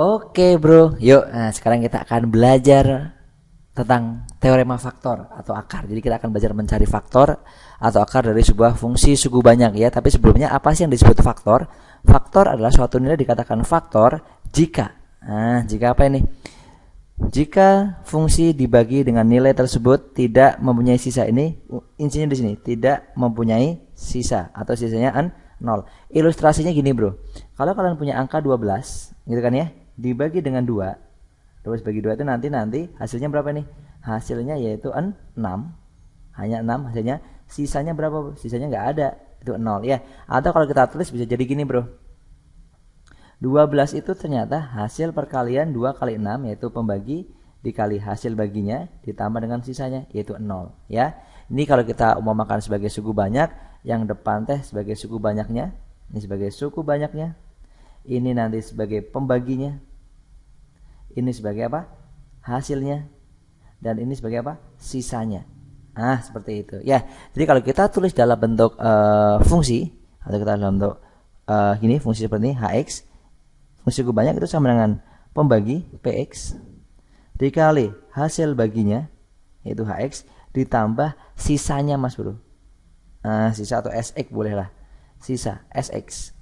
Oke bro, yuk. Nah, sekarang kita akan belajar tentang teorema faktor atau akar. Jadi kita akan belajar mencari faktor atau akar dari sebuah fungsi suku banyak ya. Tapi sebelumnya apa sih yang disebut faktor? Faktor adalah suatu nilai dikatakan faktor jika. Nah, jika apa ini? Jika fungsi dibagi dengan nilai tersebut tidak mempunyai sisa. Ini intinya di sini, tidak mempunyai sisa atau sisanya 0. Ilustrasinya gini bro. Kalau kalian punya angka 12, gitu kan ya, dibagi dengan 2. 12 bagi 2 itu nanti hasilnya berapa nih? Hasilnya yaitu 6. Hanya 6 hasilnya. Sisanya berapa? Sisanya nggak ada. Itu 0 ya. Atau kalau kita tulis bisa jadi gini bro. 12 itu ternyata hasil perkalian 2 kali 6 yaitu pembagi dikali hasil baginya ditambah dengan sisanya yaitu 0 ya. Ini kalau kita umpamakan sebagai suku banyak, yang depan teh sebagai suku banyaknya, ini sebagai suku banyaknya, ini nanti sebagai pembaginya, ini sebagai apa? Hasilnya, dan ini sebagai apa? Sisanya. Nah, seperti itu ya. Jadi kalau kita tulis dalam bentuk fungsi atau kita dalam bentuk ini fungsi seperti ini hx, fungsi suku banyak itu sama dengan pembagi px dikali hasil baginya yaitu hx ditambah sisanya mas bro. Sisa atau sx boleh lah, sisa sx.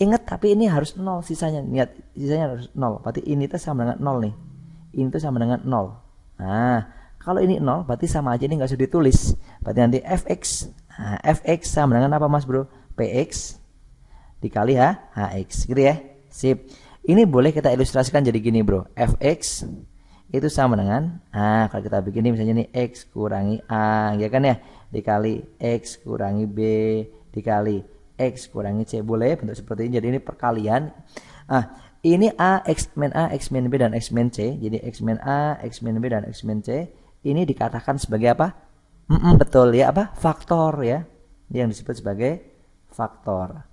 Ingat tapi ini harus 0 sisanya. Lihat sisanya harus 0. Berarti ini tuh sama dengan 0 nih. Ini tuh sama dengan 0. Kalau ini 0 berarti sama aja, ini nggak usah ditulis. Berarti nanti fx. Fx sama dengan apa mas bro? Px dikali hx gitu ya. Sip. Ini boleh kita ilustrasikan jadi gini bro. Fx itu sama dengan kalau kita begini misalnya nih x kurangi a ya kan ya, dikali x kurangi b dikali x kurangi c. Boleh bentuk seperti ini. Jadi ini perkalian. Ini a x min b dan x min c. Jadi x min a, x min b dan x min c ini dikatakan sebagai apa? Betul ya, apa? Faktor ya. Yang disebut sebagai faktor.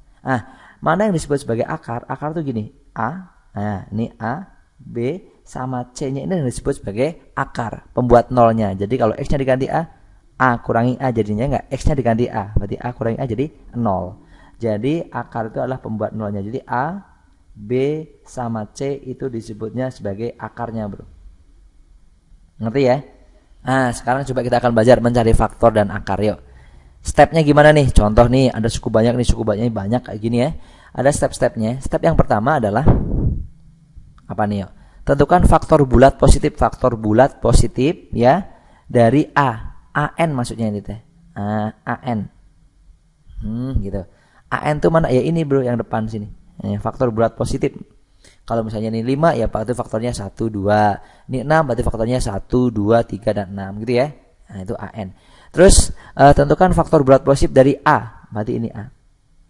Mana yang disebut sebagai akar? Akar tuh gini, a. Ini a, b sama c-nya ini yang disebut sebagai akar, pembuat nolnya. Jadi kalau x-nya diganti a kurangi a jadinya enggak, x-nya diganti a, berarti a kurangi a jadi 0. Jadi akar itu adalah pembuat nolnya. Jadi a, b sama c itu disebutnya sebagai akarnya bro. Ngerti ya? Sekarang coba kita akan belajar mencari faktor dan akar. Yuk. Stepnya gimana nih? Contoh nih, ada suku banyak nih, suku banyaknya banyak kayak gini ya. Ada step-stepnya. Step yang pertama adalah apa nih yuk? Tentukan faktor bulat positif ya dari an maksudnya ini teh. An. Gitu. An itu mana? Ya ini bro yang depan sini. Faktor bulat positif. Kalau misalnya ini 5 ya berarti faktornya 1 2. Ini 6 berarti faktornya 1 2 3 dan 6 gitu ya. Itu an. Terus tentukan faktor bulat positif dari a. Berarti ini a.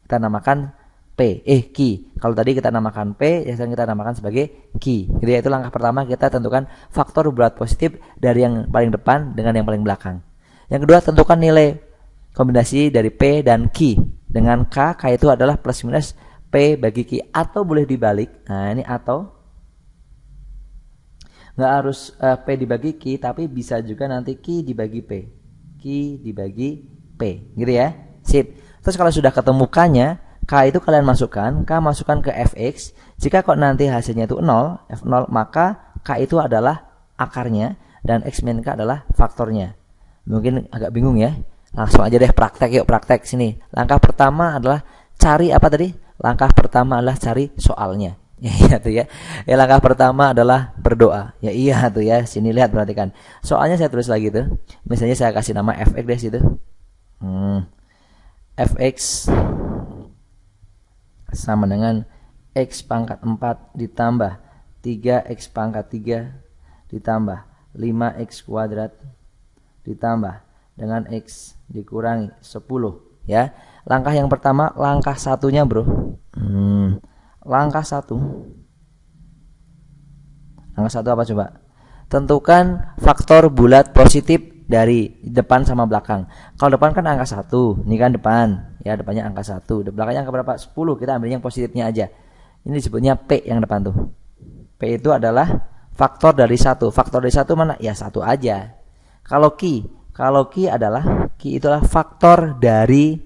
Kita namakan P, Q. Kalau tadi kita namakan P, ya sekarang kita namakan sebagai Q. Jadi itu langkah pertama, kita tentukan faktor bulat positif dari yang paling depan dengan yang paling belakang. Yang kedua, tentukan nilai kombinasi dari P dan Q dengan K. K itu adalah plus minus P bagi Q atau boleh dibalik. Ini atau nggak harus P dibagi Q, tapi bisa juga nanti Q dibagi P. Q dibagi P, gitu ya. Sip. Terus kalau sudah ketemu K-nya, K itu kalian masukkan, K masukkan ke Fx. Jika kok nanti hasilnya itu 0, F0, maka K itu adalah akarnya dan X min K adalah faktornya. Mungkin agak bingung ya. Langsung aja deh praktek, yuk praktek sini. Langkah pertama adalah cari apa tadi? Langkah pertama adalah cari soalnya. Iya tuh ya. Langkah pertama adalah berdoa. Ya iya tuh ya. Sini lihat perhatikan. Soalnya saya tulis lagi tuh. Misalnya saya kasih nama Fx deh situ. Fx sama dengan x pangkat 4 ditambah 3x pangkat 3 ditambah 5x kuadrat ditambah dengan x dikurangi 10 ya. Langkah yang pertama, langkah satunya bro. Langkah satu apa coba? Tentukan faktor bulat positif dari depan sama belakang. Kalau depan kan angka 1, ini kan depan. Ya, depannya angka 1. Belakangnya angka berapa? 10. Kita ambil yang positifnya aja. Ini disebutnya P yang depan tuh. P itu adalah faktor dari 1. Faktor dari 1 mana? Ya 1 aja. Kalau Q adalah Q itulah faktor dari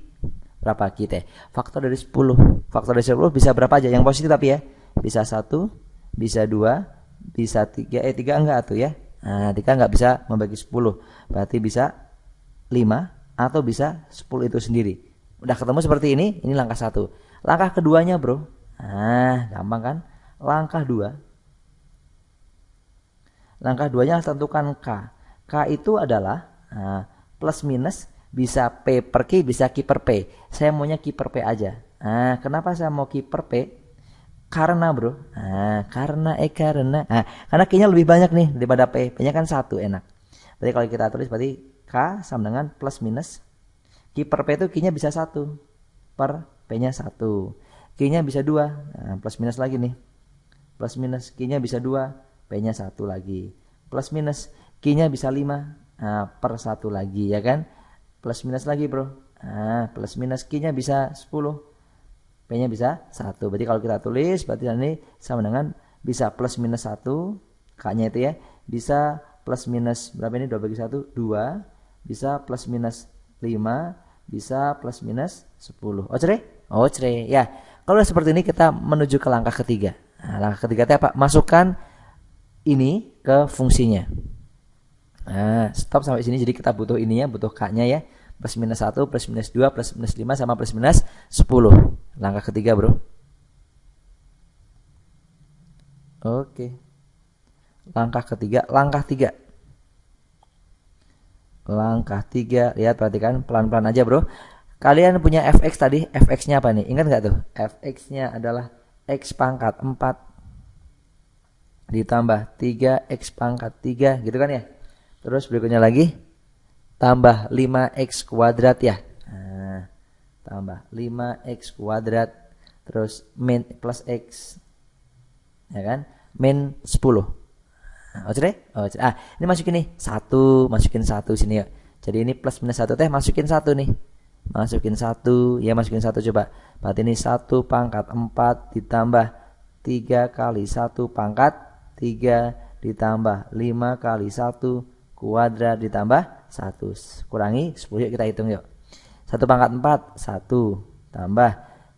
berapa Q teh? Faktor dari 10. Faktor dari 10 bisa berapa aja? Yang positif tapi ya. Bisa 1, bisa 2, bisa 3, 3 enggak tuh ya. Nah, 3 enggak bisa membagi 10. Berarti bisa 5 atau bisa 10 itu sendiri. Udah ketemu seperti ini langkah 1. Langkah keduanya, Bro. Nah, gampang kan? Langkah 2. Langkah 2-nya tentukan K. K itu adalah plus minus bisa P per Q, bisa Q per P. Saya maunya Q per P aja. Nah, kenapa saya mau Q per P? Karena, Bro. Karena Q-nya lebih banyak nih daripada P. P-nya kan 1, enak. Berarti kalau kita tulis berarti K sama dengan plus minus Q per P itu Q-nya bisa 1 per P-nya 1. Q-nya bisa 2. Nah, plus minus lagi nih. Plus minus Q-nya bisa 2, P-nya 1 lagi. Plus minus Q-nya bisa 5 per 1 lagi, ya kan? Plus minus lagi, Bro. Plus minus Q-nya bisa 10, P-nya bisa 1. Berarti kalau kita tulis berarti ini sama dengan bisa plus minus 1, K-nya itu ya. Bisa plus minus berapa ini? 2 bagi 1, 2. Bisa plus minus 5, bisa plus minus 10. Oh, cerai. Ya, kalau seperti ini kita menuju ke langkah ketiga. Langkah ketiga itu apa? Masukkan ini ke fungsinya. Stop sampai sini. Jadi kita butuh ininya, butuh K-nya ya. Plus minus 1, plus minus 2, plus minus 5, sama plus minus 10. Langkah ketiga, Bro. Oke. Langkah ketiga, langkah 3. Langkah 3, lihat perhatikan pelan-pelan aja, Bro. Kalian punya fx tadi, fx-nya apa nih? Ingat nggak tuh? Fx-nya adalah x pangkat 4 ditambah 3x pangkat 3, gitu kan ya? Terus berikutnya lagi tambah 5x kuadrat ya. Tambah 5x kuadrat terus min plus x, ya kan? Min 10. Ini masukin nih 1, masukin 1 sini ya. Jadi ini plus minus 1 teh masukin 1 nih. Masukin 1, ya masukin 1 coba. Berarti ini 1 pangkat 4 ditambah 3 kali 1 pangkat 3 ditambah 5 kali 1 kuadrat ditambah 1. Kurangi 10, yuk kita hitung yuk. 1 pangkat 4, 1. Tambah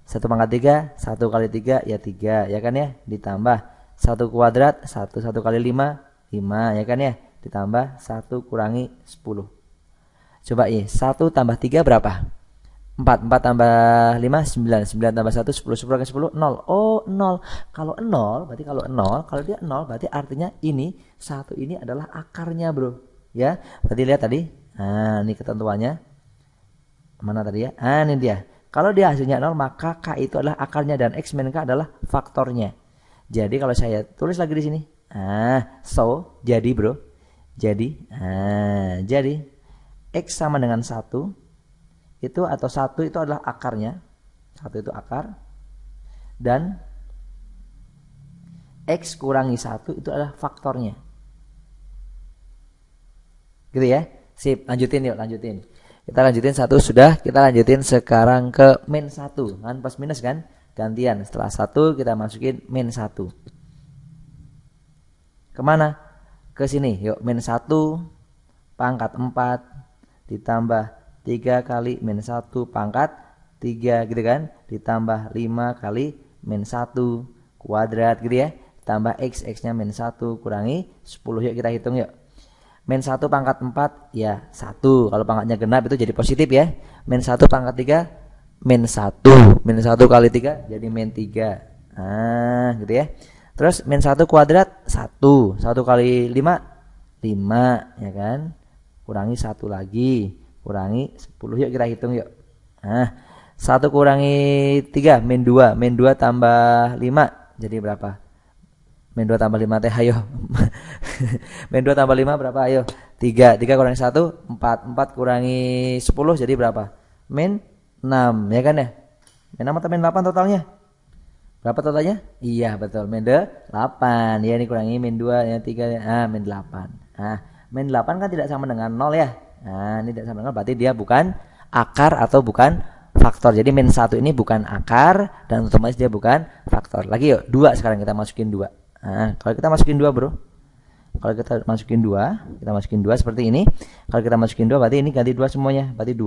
1 pangkat 3, 1 kali 3 ya 3, ya kan ya. Ditambah 1 kuadrat, 1 kali 5, 5, ya kan ya. Ditambah 1 kurangi 10. Coba ya, 1 tambah 3 berapa? 4 tambah 5, 9 tambah 1, 10 kurangi 10, 0. Oh, 0. Kalau 0, kalau dia 0 berarti artinya ini 1 ini adalah akarnya, Bro. Ya, berarti lihat tadi. Ini ketentuannya. Mana tadi ya? Ini dia. Kalau dia hasilnya 0, maka K itu adalah akarnya dan X min K adalah faktornya. Jadi kalau saya tulis lagi di sini. Jadi, Bro. Jadi X sama dengan 1 itu, atau 1 itu adalah akarnya. 1 itu akar. Dan X kurangi 1 itu adalah faktornya. Gitu ya. Sip, lanjutin yuk, lanjutin. Kita lanjutin 1 sudah, kita lanjutin sekarang ke min 1. Kan plus minus kan? Gantian. Setelah 1 kita masukin min 1. Kemana? Ke sini. Yuk, min 1 pangkat 4 ditambah 3 kali min 1 pangkat 3, gitu kan? Ditambah 5 kali min 1 kuadrat, gitu ya. Tambah X, X-nya min 1 kurangi 10. Yuk kita hitung yuk. Min 1 pangkat 4 ya 1. Kalau pangkatnya genap itu jadi positif ya. Min 1 pangkat 3 min 1. Min 1 kali 3 jadi min 3. Gitu ya. Terus min 1 kuadrat 1. 1 kali 5 5, ya kan? Kurangi 1 lagi. Kurangi 10. Yuk kita hitung yuk. 1 kurangi 3 min 2. Min 2 tambah 5 jadi berapa? Min 2 tambah 5 teh ayo. Min 2 tambah 5 berapa? Ayo. 3. 3 kurangi 1 4. 4 kurangi 10 jadi berapa? Min 6, ya kan ya? Min 6 atau min 8 totalnya? Berapa totalnya? Iya, betul. Min 8. Ya, ini kurangi min 2 ya 3. Min 8. Min 8 kan tidak sama dengan 0 ya. Ini tidak sama dengan 0, berarti dia bukan akar atau bukan faktor. Jadi min 1 ini bukan akar dan otomatis dia bukan faktor. Lagi yuk, 2 sekarang kita masukin 2. Kalau kita masukin 2, Bro. Kalau kita masukin 2, seperti ini. Kalau kita masukin 2 berarti ini ganti 2 semuanya. Berarti 2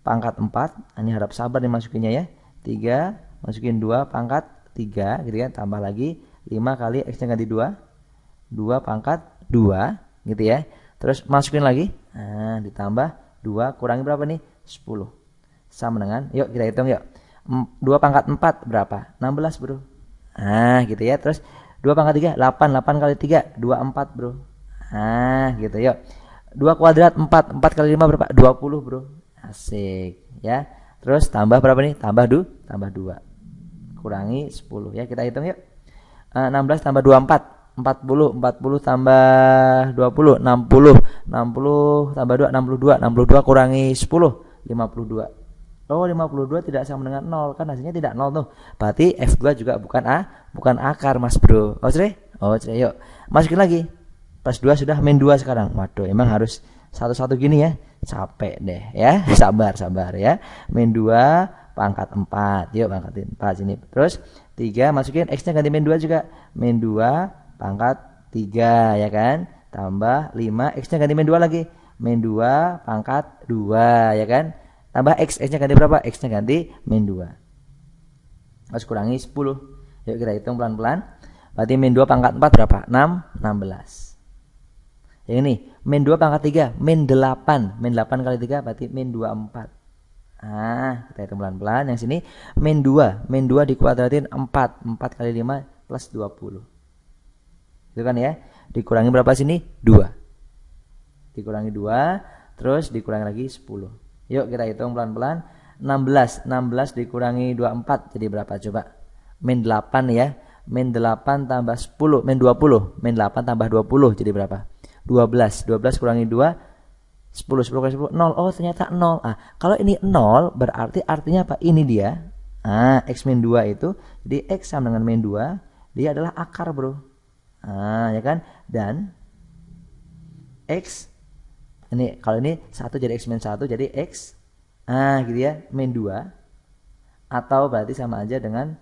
pangkat 4. Ini harap sabar nih masukinnya ya. 3 masukin 2 pangkat 3 gitu kan. Tambah lagi 5 kali X-nya ganti 2. 2 pangkat 2 gitu ya. Terus masukin lagi. Nah, ditambah 2 kurangi berapa nih? 10. Sama dengan, yuk kita hitung yuk. 2 pangkat 4 berapa? 16 bro. Nah gitu ya. Terus 2 pangkat 3 8. 8 kali 3 24 bro. Nah gitu yuk. 2 kuadrat 4. 4 kali 5 berapa? 20 bro. Asik ya. Terus tambah berapa nih? Tambah 2 kurangi 10 ya. Kita hitung yuk. 16 tambah 24 40. 40 tambah 20 60. 60 tambah 2 62. 62 kurangi 10 52. Oh 52 tidak sama dengan 0, kan hasilnya tidak 0 tuh. Berarti F2 juga bukan akar mas bro. Oh cre yuk masukin lagi. Plus 2 sudah, min 2 sekarang. Waduh emang harus satu-satu gini ya. Capek deh ya. Sabar ya. Min 2 pangkat 4. Yuk pangkatin 4 sini. Terus 3 masukin X-nya ganti min 2 juga. Min 2 pangkat 3 ya kan. Tambah 5 X-nya ganti min 2 lagi. Min 2 pangkat 2 ya kan. Tambah X, X-nya ganti berapa? X-nya ganti min 2. Harus kurangi 10. Yuk kita hitung pelan-pelan. Berarti min 2 pangkat 4 berapa? 6, 16. Yang ini, min 2 pangkat 3, min 8. Min 8 kali 3 berarti min 24. Nah, kita hitung pelan-pelan. Yang sini, min 2. Min 2 dikuadratin 4. 4 kali 5 plus 20. Itu kan ya? Dikurangi berapa sini? 2. Dikurangi 2, terus dikurangi lagi 10. Yuk kita hitung pelan-pelan. 16 dikurangi 24 jadi berapa coba? Min 8 ya. Min 8 tambah 10, min 20. Min 8 tambah 20 jadi berapa? 12 kurangi 2 10 kali 10 0. Oh ternyata 0. Kalau ini 0 berarti artinya apa? Ini dia. X min 2 itu. Jadi X sama dengan min 2. Dia adalah akar bro. Ya kan? Dan X ini kalau ini 1 jadi X min 1 jadi X gitu ya min 2 atau berarti sama aja dengan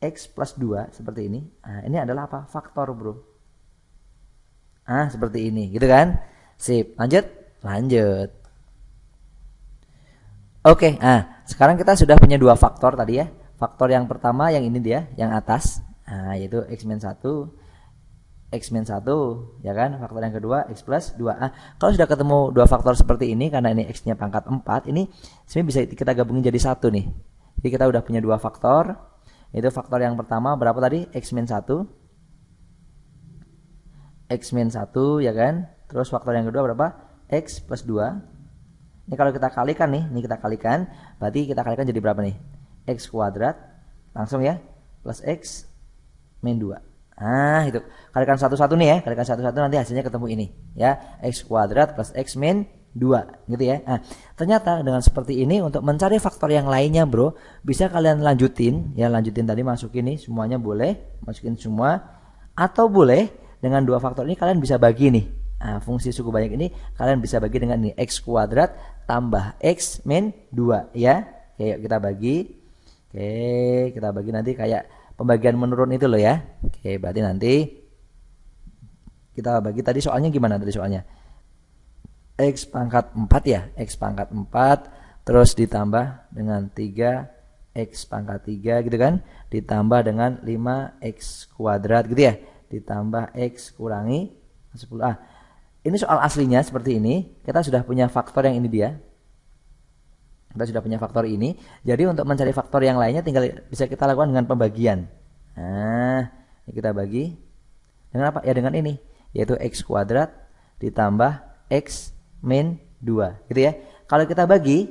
X plus 2 seperti ini. Ini adalah apa? Faktor bro. Seperti ini gitu kan. Sip, lanjut. Oke, sekarang kita sudah punya 2 faktor tadi ya. Faktor yang pertama yang ini dia, yang atas. Yaitu X min 1 X min 1 ya kan. Faktor yang kedua X plus 2. Kalau sudah ketemu 2 faktor seperti ini, karena ini X nya pangkat 4, ini sebenarnya bisa kita gabungin jadi 1 nih. Jadi kita udah punya 2 faktor. Itu faktor yang pertama berapa tadi? X min 1 ya kan. Terus faktor yang kedua berapa? X plus 2. Ini kalau kita kalikan nih, berarti kita kalikan jadi berapa nih? X kuadrat langsung ya plus X min 2. Itu kalikan satu-satu nih ya, nanti hasilnya ketemu ini ya, X kuadrat plus X min 2 gitu ya. Ternyata dengan seperti ini untuk mencari faktor yang lainnya bro, bisa kalian lanjutin tadi, masukin nih semuanya boleh, masukin semua, atau boleh dengan 2 faktor ini kalian bisa bagi nih. Fungsi suku banyak ini kalian bisa bagi dengan ini X kuadrat tambah X min 2 ya. Oke, kita bagi nanti kayak pembagian menurun itu loh ya. Oke, berarti nanti kita bagi tadi soalnya gimana tadi soalnya? X pangkat 4 ya. X pangkat 4 terus ditambah dengan 3 X pangkat 3 gitu kan. Ditambah dengan 5X kuadrat gitu ya. Ditambah X kurangi 10. Ini soal aslinya seperti ini. Kita sudah punya faktor yang ini dia. Jadi untuk mencari faktor yang lainnya tinggal bisa kita lakukan dengan pembagian. Ini kita bagi dengan apa? Ya dengan ini, yaitu X kuadrat ditambah X min 2 gitu ya. Kalau kita bagi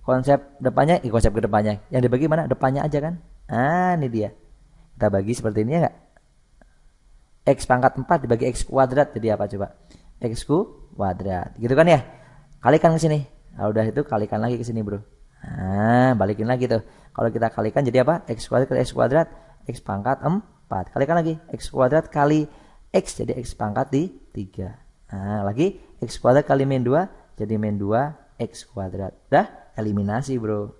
konsep kedepannya yang dibagi mana? Depannya aja kan. Ini dia. Kita bagi seperti ini ya enggak? X pangkat 4 dibagi X kuadrat jadi apa coba? X kuadrat. Gitu kan ya? Kalikan ke sini. Udah itu kalikan lagi ke sini bro. Balikin lagi tuh. Kalau kita kalikan jadi apa? X kuadrat kali X kuadrat, X pangkat 4. Kalikan lagi X kuadrat kali X jadi X pangkat 3. Lagi X kuadrat kali min 2 jadi min 2 X kuadrat. Udah eliminasi bro.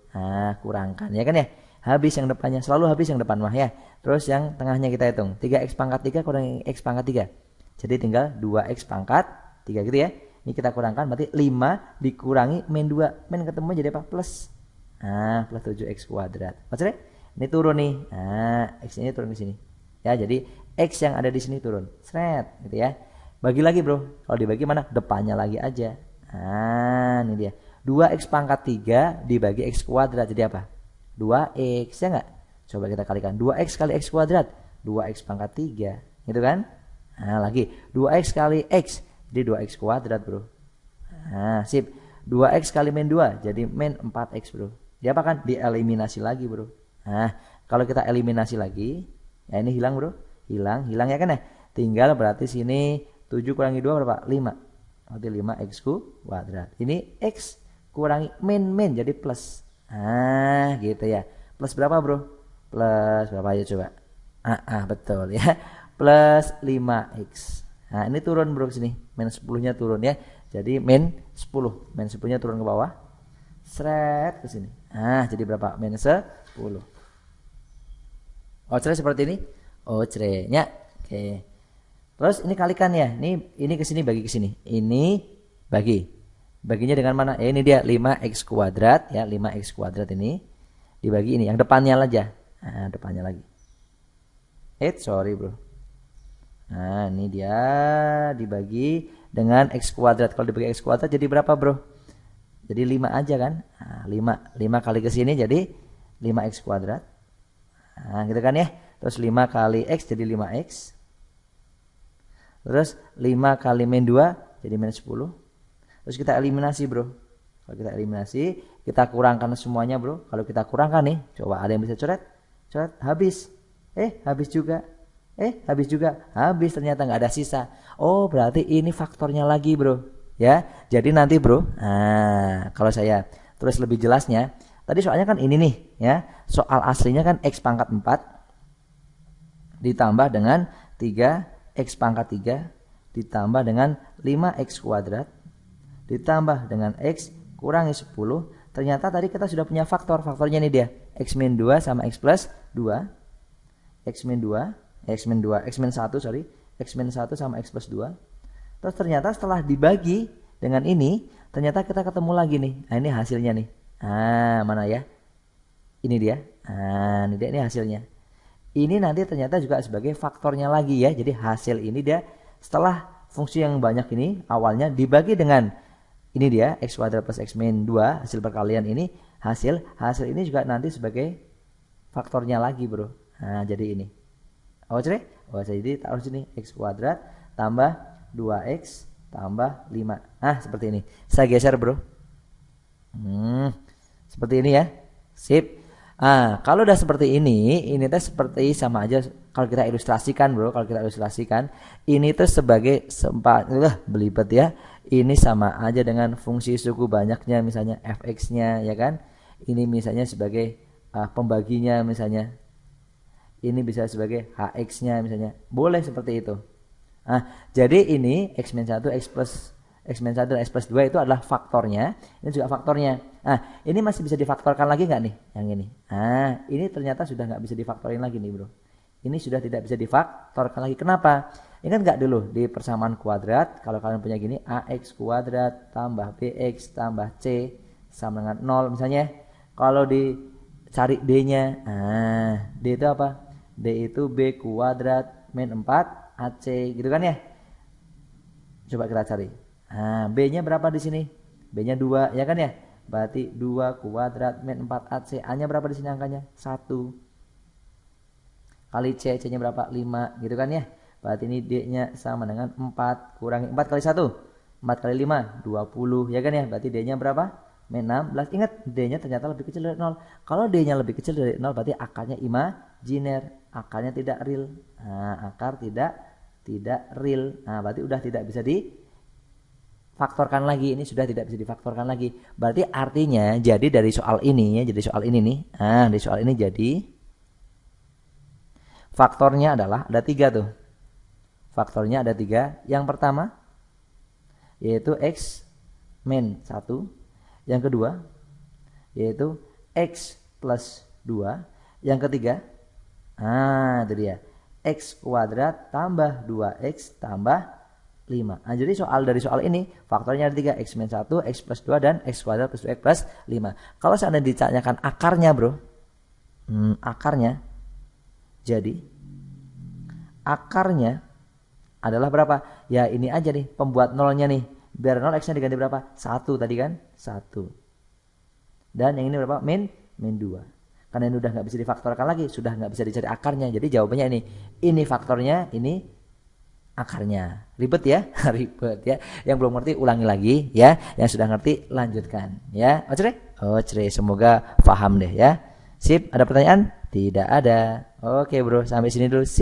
Kurangkan ya kan ya. Habis yang depannya, selalu habis yang depan mah ya. Terus yang tengahnya kita hitung 3X pangkat 3 kurangi X pangkat 3. Jadi tinggal 2X pangkat 3 gitu ya. Ini kita kurangkan berarti 5 dikurangi min 2. Min ketemu jadi apa? Plus. Plus 7X kuadrat. Maksudnya Ini turun nih. Nah, X ini turun ke sini. Ya, jadi X yang ada di sini turun. Sret, gitu ya. Bagi lagi, Bro. Kalau dibagi mana? Depannya lagi aja. Nah, ini dia. 2X pangkat 3 dibagi X kuadrat. Jadi apa? 2X, ya enggak? Coba kita kalikan. 2X kali X kuadrat. 2X pangkat 3. Gitu kan? Nah, lagi. 2X kali X. Jadi 2X kuadrat, Bro. Nah, sip. 2X kali min 2. Jadi min 4X, Bro. Diapakan? Dieliminasi lagi, Bro. Nah, kalau kita eliminasi lagi, ya ini hilang, Bro. Hilang ya kan ya? Tinggal berarti sini 7 kurangi 2 berapa? 5. Berarti 5X kuadrat. Ini X kurangi min jadi plus. Nah, gitu ya. Plus berapa, Bro? Plus berapa aja coba? Betul ya. Plus 5X. Nah, ini turun, Bro, sini. Min 10-nya turun ya. Jadi min 10. Min 10-nya turun ke bawah. Seret ke sini. Nah, jadi berapa? Min 10. Ocre seperti ini. Ocre-nya. Oke. Terus ini kalikan ya. Ini ke sini bagi ke sini. Ini bagi. Baginya dengan mana? Ya, ini dia 5X kuadrat ya, 5X kuadrat ini dibagi ini yang depannya aja. Nah, depannya lagi. Sorry, Bro. Nah, ini dia dibagi dengan X kuadrat. Kalau dibagi X kuadrat jadi berapa, Bro? Jadi 5 aja kan? Nah, 5 kali ke sini jadi 5X kuadrat. Nah, gitu kan ya. Terus 5 kali X jadi 5X. Terus 5 kali min 2 jadi min 10. Terus kita eliminasi, Bro. Kalau kita eliminasi, kita kurangkan semuanya, Bro. Kalau kita kurangkan nih, coba ada yang bisa coret? Coret, habis. Habis juga. Habis juga. Habis, ternyata nggak ada sisa. Oh, berarti ini faktornya lagi, Bro. Ya, jadi nanti, Bro. Nah, kalau saya terus lebih jelasnya, tadi soalnya kan ini nih, ya. Soal aslinya kan X pangkat 4 ditambah dengan 3X pangkat 3 ditambah dengan 5X kuadrat ditambah dengan X kurangi 10. Ternyata tadi kita sudah punya faktor. Faktornya ini dia. X min 2 sama X plus 2. X min 1 sorry. X min 1 sama X plus 2. Terus ternyata setelah dibagi dengan ini, ternyata kita ketemu lagi nih. Nah, ini hasilnya nih. Mana ya? Ini dia. Ini dia, ini hasilnya. Ini nanti ternyata juga sebagai faktornya lagi ya. Jadi hasil ini dia setelah fungsi yang banyak ini awalnya dibagi dengan ini dia X kuadrat plus X min 2 hasil perkalian ini, hasil ini juga nanti sebagai faktornya lagi, Bro. Nah, jadi ini. Jadi taruh sini X kuadrat tambah 2X tambah 5. Seperti ini. Saya geser, Bro. Seperti ini ya. Sip. Kalau udah seperti ini tuh seperti sama aja kalau kita ilustrasikan, Bro. Kalau kita ilustrasikan, ini tuh sebagai belibet ya. Ini sama aja dengan fungsi suku banyaknya misalnya fx-nya ya kan. Ini misalnya sebagai pembaginya misalnya. Ini bisa sebagai hx-nya misalnya. Boleh seperti itu. Jadi ini X min 1, X min 1 dan X plus 2 itu adalah faktornya. Ini juga faktornya. Ini masih bisa difaktorkan lagi nggak nih? Yang ini. Ini ternyata sudah nggak bisa difaktorin lagi nih, Bro. Ini sudah tidak bisa difaktorkan lagi. Kenapa? Ingat nggak dulu di persamaan kuadrat, kalau kalian punya gini, AX kuadrat tambah BX tambah C sama dengan 0 misalnya. Kalau dicari D-nya, D itu apa? D itu B kuadrat min 4 AC gitu kan ya. Coba kita cari. B-nya berapa di sini? B-nya 2 ya kan ya. Berarti 2 kuadrat min 4 AC. A-nya berapa di sini angkanya? 1. Kali C, C-nya berapa? 5 gitu kan ya. Berarti ini D-nya sama dengan 4 kurangi 4 kali 1. 4 kali 5 20 ya kan ya. Berarti D-nya berapa? Min 16. Ingat D-nya ternyata lebih kecil dari 0. Kalau D-nya lebih kecil dari 0 berarti akarnya imajiner. Akarnya tidak real. Akar tidak real. Berarti udah tidak bisa difaktorkan lagi. Ini sudah tidak bisa difaktorkan lagi. Berarti artinya jadi dari soal ini ya, jadi soal ini nih. Dari soal ini jadi faktornya adalah ada 3 tuh. Faktornya ada 3. Yang pertama yaitu X min 1. Yang kedua yaitu X plus 2. Yang ketiga itu dia X kuadrat tambah 2X tambah 5. Jadi dari soal ini faktornya ada 3, X min 1, X plus 2 dan X kuadrat plus 2X plus 5. Kalau seandainya ditanyakan akarnya, Bro, Akarnya. Jadi akarnya adalah berapa? Ya ini aja nih pembuat nolnya nih. Biar 0 X-nya diganti berapa? 1 tadi kan? 1. Dan yang ini berapa? Min 2. Karena ini udah nggak bisa difaktorkan lagi, sudah nggak bisa dicari akarnya. Jadi jawabannya ini. Ini faktornya, ini akarnya. Ribet ya? Ribet ya. Yang belum ngerti ulangi lagi ya. Yang sudah ngerti lanjutkan ya. Oke, semoga paham deh ya. Sip, ada pertanyaan? Tidak ada. Oke bro, sampai sini dulu.